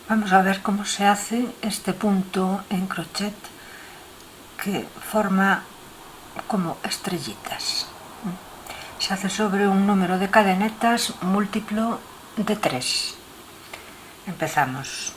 Vamos a ver cómo se hace este punto en crochet que forma como estrellitas. Se hace sobre un número de cadenetas múltiplo de 3. Empezamos.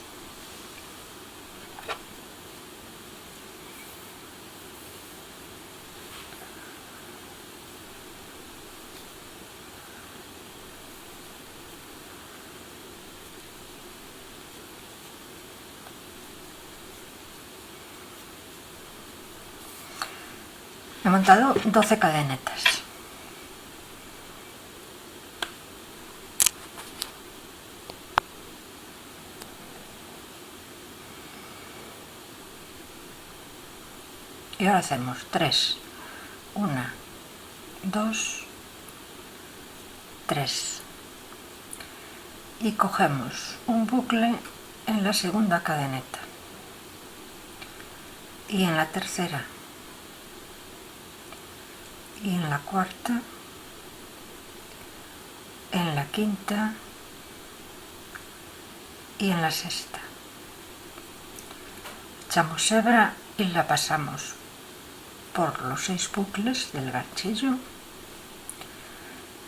He montado 12 cadenetas. Y ahora hacemos 3. 1, 2, 3. Y cogemos un bucle en la segunda cadeneta. Y en la tercera. Y en la cuarta. En la quinta. Y en la sexta. Echamos hebra y la pasamos por los 6 bucles del ganchillo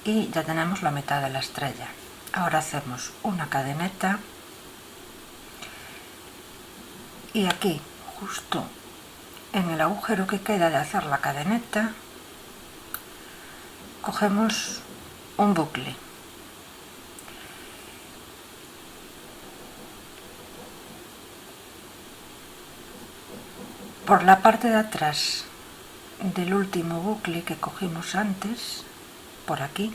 y ya tenemos la mitad de la estrella. Ahora hacemos una cadeneta y aquí, justo en el agujero que queda de hacer la cadeneta, cogemos un bucle. Por la parte de atrás del último bucle que cogimos antes, por aquí,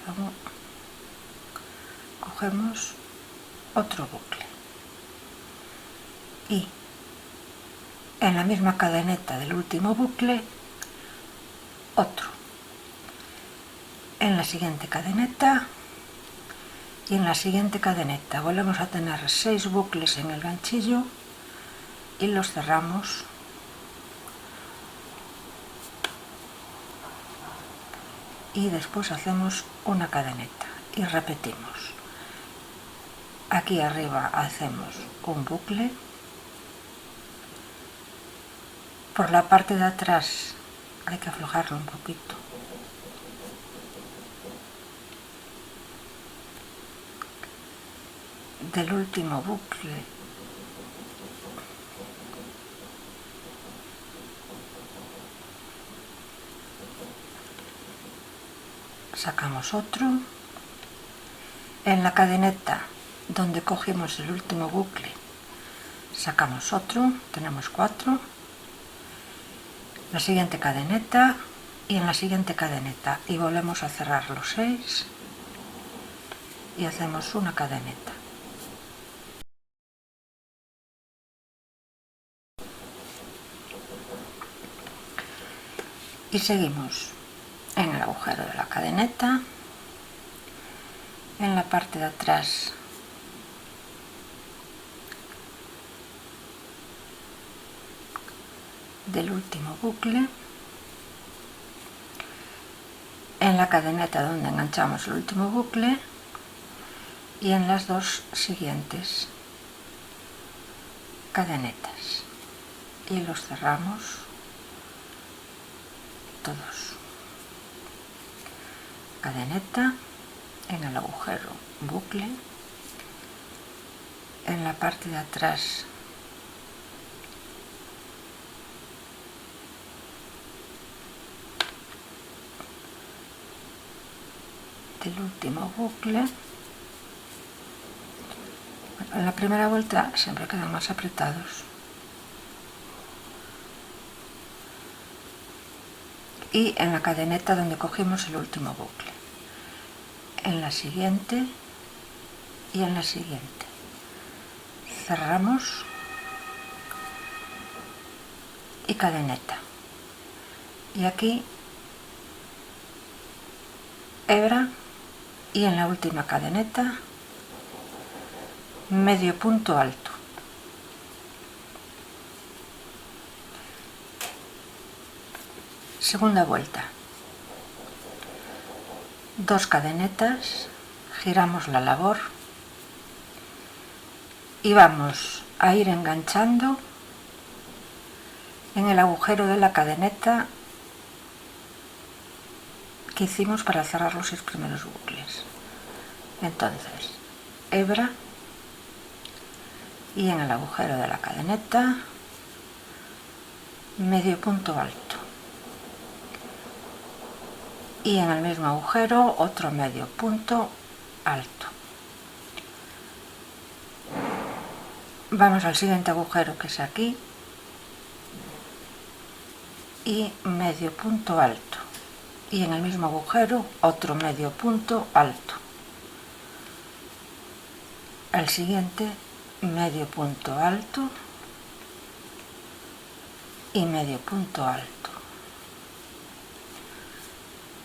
luego cogemos otro bucle y en la misma cadeneta del último bucle otro, en la siguiente cadeneta y en la siguiente cadeneta volvemos a tener 6 bucles en el ganchillo y los cerramos y después hacemos una cadeneta y repetimos. Aquí arriba hacemos un bucle, por la parte de atrás hay que aflojarlo un poquito, del último bucle sacamos otro, en la cadeneta donde cogimos el último bucle sacamos otro, tenemos 4, la siguiente cadeneta y en la siguiente cadeneta y volvemos a cerrar los 6 y hacemos una cadeneta. Y seguimos en el agujero de la cadeneta, en la parte de atrás del último bucle, en la cadeneta donde enganchamos el último bucle y en las 2 siguientes cadenetas y los cerramos todos. Cadeneta, en el agujero bucle, en la parte de atrás del último bucle. En la primera vuelta siempre quedan más apretados y en la cadeneta donde cogimos el último bucle, en la siguiente y en la siguiente cerramos y cadeneta y aquí hebra y en la última cadeneta medio punto alto. Segunda vuelta, 2 cadenetas, giramos la labor y vamos a ir enganchando en el agujero de la cadeneta que hicimos para cerrar los 6 primeros bucles. Entonces, hebra y en el agujero de la cadeneta medio punto alto y en el mismo agujero otro medio punto alto. Vamos al siguiente agujero, que es aquí, y medio punto alto y en el mismo agujero otro medio punto alto. Al siguiente medio punto alto y medio punto alto.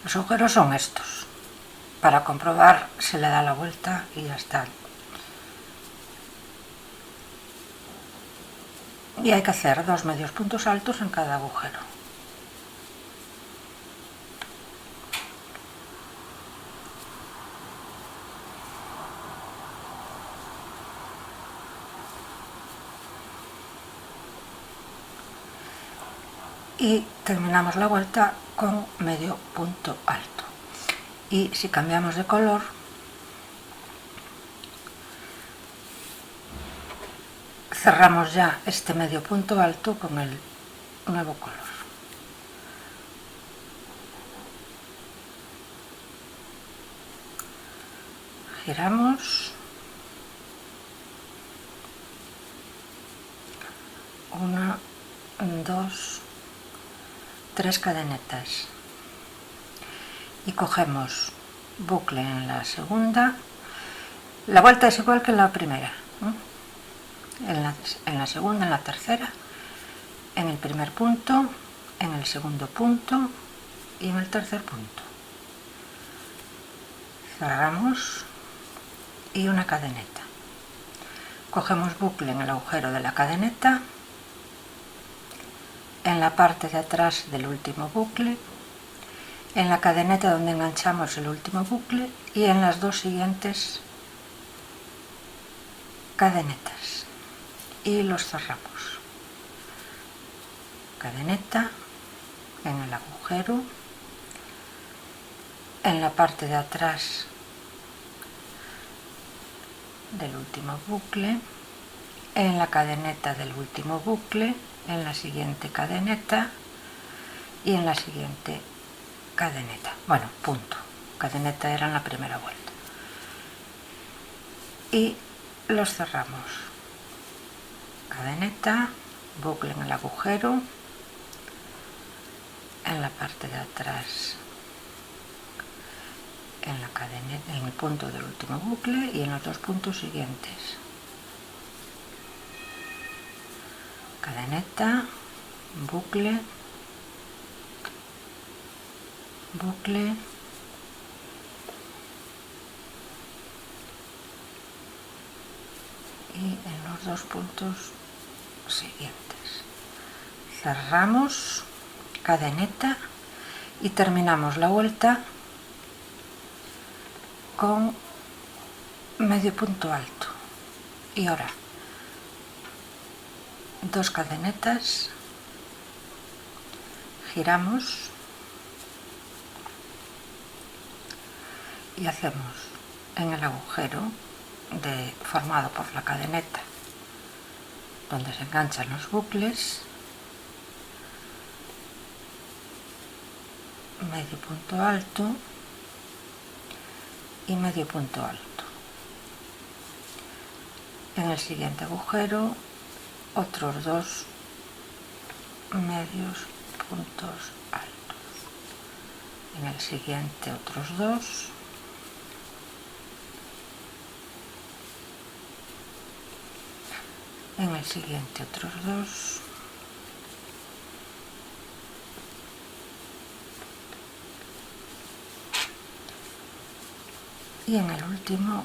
Los agujeros son estos. Para comprobar se le da la vuelta y ya está. Y hay que hacer 2 medios puntos altos en cada agujero. Y terminamos la vuelta con medio punto alto. Y si cambiamos de color, cerramos ya este medio punto alto con el nuevo color. Giramos 1, 2, 3 cadenetas y cogemos bucle en la segunda. La vuelta es igual que en la primera, ¿no? En la segunda, en la tercera, en el primer punto, en el segundo punto y en el tercer punto. Cerramos y una cadeneta. Cogemos bucle en el agujero de la cadeneta, en la parte de atrás del último bucle, en la cadeneta donde enganchamos el último bucle y en las 2 siguientes cadenetas y los cerramos. Cadeneta en el agujero, en la parte de atrás del último bucle, en la cadeneta del último bucle, en la siguiente cadeneta y en la siguiente cadeneta. Bueno, punto. Cadeneta era en la primera vuelta. Y los cerramos. Cadeneta, bucle en el agujero, en la parte de atrás, en la cadeneta, en el punto del último bucle y en los 2 puntos siguientes. Cadeneta, bucle, bucle, y en los 2 puntos siguientes. Cerramos, cadeneta y terminamos la vuelta con medio punto alto. Y ahora 2 cadenetas, giramos y hacemos en el agujero formado por la cadeneta donde se enganchan los bucles, medio punto alto y medio punto alto. En el siguiente agujero otros 2 medios puntos altos. En el siguiente otros 2. En el siguiente otros 2. Y en el último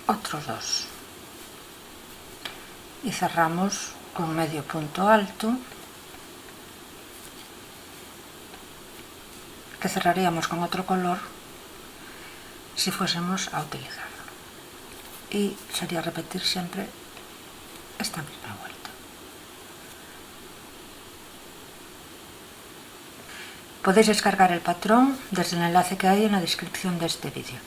otros 2. Y cerramos con medio punto alto que cerraríamos con otro color si fuésemos a utilizarlo. Y sería repetir siempre esta misma vuelta. Podéis descargar el patrón desde el enlace que hay en la descripción de este vídeo.